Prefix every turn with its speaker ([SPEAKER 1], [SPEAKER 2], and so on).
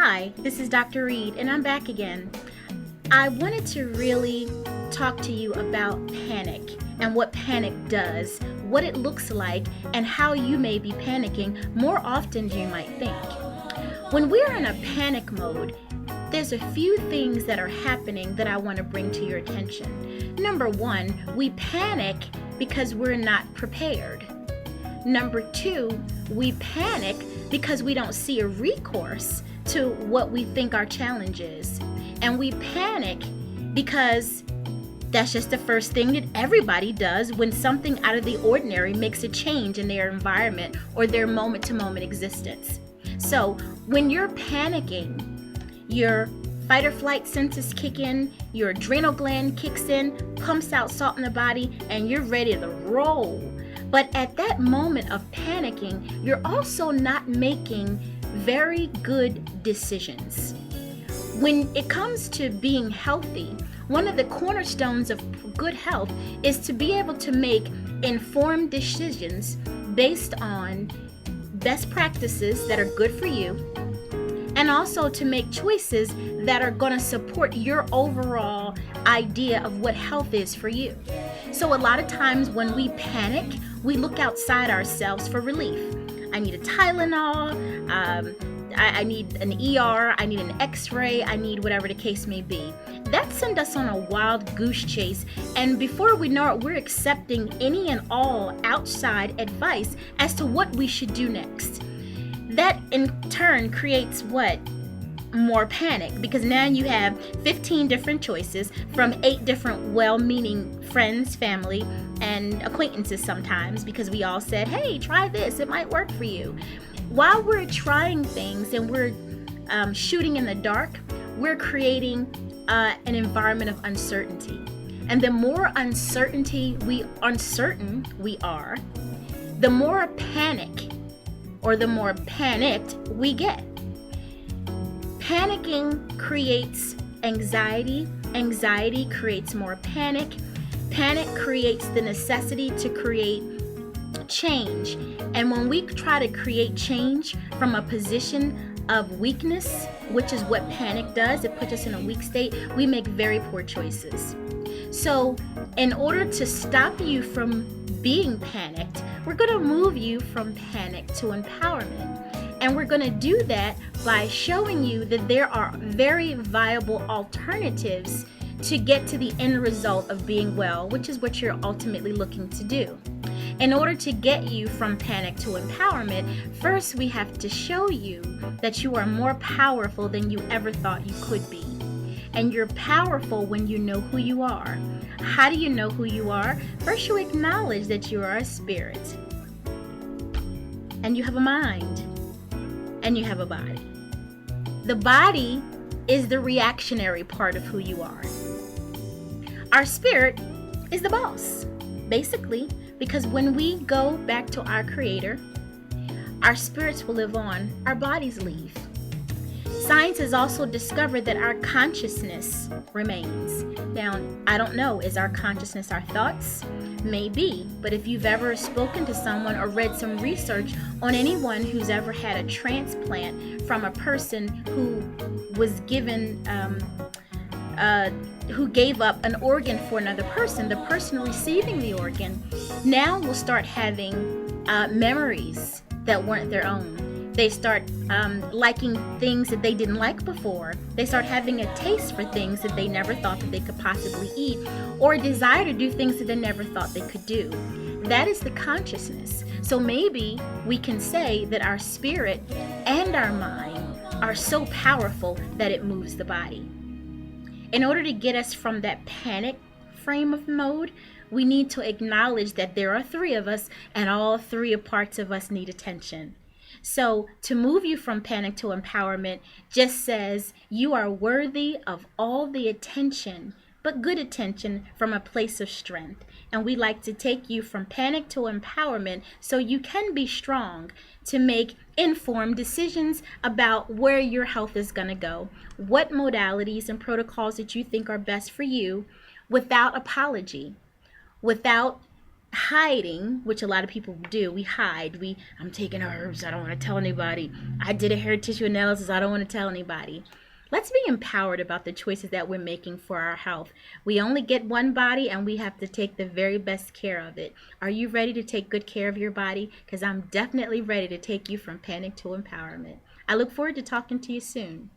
[SPEAKER 1] Hi, this is Dr. Reed, and I'm back again. I wanted to really talk to you about panic and what panic does, what it looks like, and how you may be panicking more often than you might think. When we're in a panic mode, there's a few things that are happening that I want to bring to your attention. Number one, we panic because we're not prepared. Number two, we panic because we don't see a recourse to what we think our challenge is. And we panic because that's just the first thing that everybody does when something out of the ordinary makes a change in their environment or their moment-to-moment existence. So when you're panicking, your fight or flight senses kick in, your adrenal gland kicks in, pumps out salt in the body, and you're ready to roll. But at that moment of panicking, you're also not making very good decisions. When it comes to being healthy, one of the cornerstones of good health is to be able to make informed decisions based on best practices that are good for you, and also to make choices that are going to support your overall idea of what health is for you. So a lot of times when we panic, we look outside ourselves for relief. I need a Tylenol, I need an ER, I need an x-ray, I need whatever the case may be. That sends us on a wild goose chase, and before we know it, we're accepting any and all outside advice as to what we should do next. That in turn creates what? More panic, because now you have 15 different choices from 8 different well-meaning friends, family, and acquaintances sometimes, because we all said, hey, try this, it might work for you. While we're trying things and we're shooting in the dark, we're creating an environment of uncertainty. And the more uncertain we are, the more panic or the more panicked we get. Panicking creates anxiety. Anxiety creates more panic. Panic creates the necessity to create change. And when we try to create change from a position of weakness, which is what panic does, it puts us in a weak state, we make very poor choices. So in order to stop you from being panicked, we're going to move you from panic to empowerment. And we're going to do that by showing you that there are very viable alternatives to get to the end result of being well, which is what you're ultimately looking to do. In order to get you from panic to empowerment, first we have to show you that you are more powerful than you ever thought you could be. And you're powerful when you know who you are. How do you know who you are? First, you acknowledge that you are a spirit, and you have a mind, and you have a body. The body is the reactionary part of who you are. Our spirit is the boss, basically, because when we go back to our Creator, our spirits will live on, our bodies leave. Science has also discovered that our consciousness remains. Now, I don't know, is our consciousness our thoughts? Maybe, but if you've ever spoken to someone or read some research on anyone who's ever had a transplant from a person who was given, who gave up an organ for another person, the person receiving the organ now will start having memories that weren't their own. They start liking things that they didn't like before. They start having a taste for things that they never thought that they could possibly eat, or a desire to do things that they never thought they could do. That is the consciousness. So maybe we can say that our spirit and our mind are so powerful that it moves the body. In order to get us from that panic frame of mode, we need to acknowledge that there are 3 of us, and all 3 parts of us need attention. So to move you from panic to empowerment just says you are worthy of all the attention, but good attention from a place of strength. And we like to take you from panic to empowerment so you can be strong to make informed decisions about where your health is going to go, what modalities and protocols that you think are best for you, without apology, without hiding, which a lot of people do. We hide. I'm taking herbs. I don't want to tell anybody. I did a hair tissue analysis. I don't want to tell anybody. Let's be empowered about the choices that we're making for our health. We only get one body and we have to take the very best care of it. Are you ready to take good care of your body? Because I'm definitely ready to take you from panic to empowerment. I look forward to talking to you soon.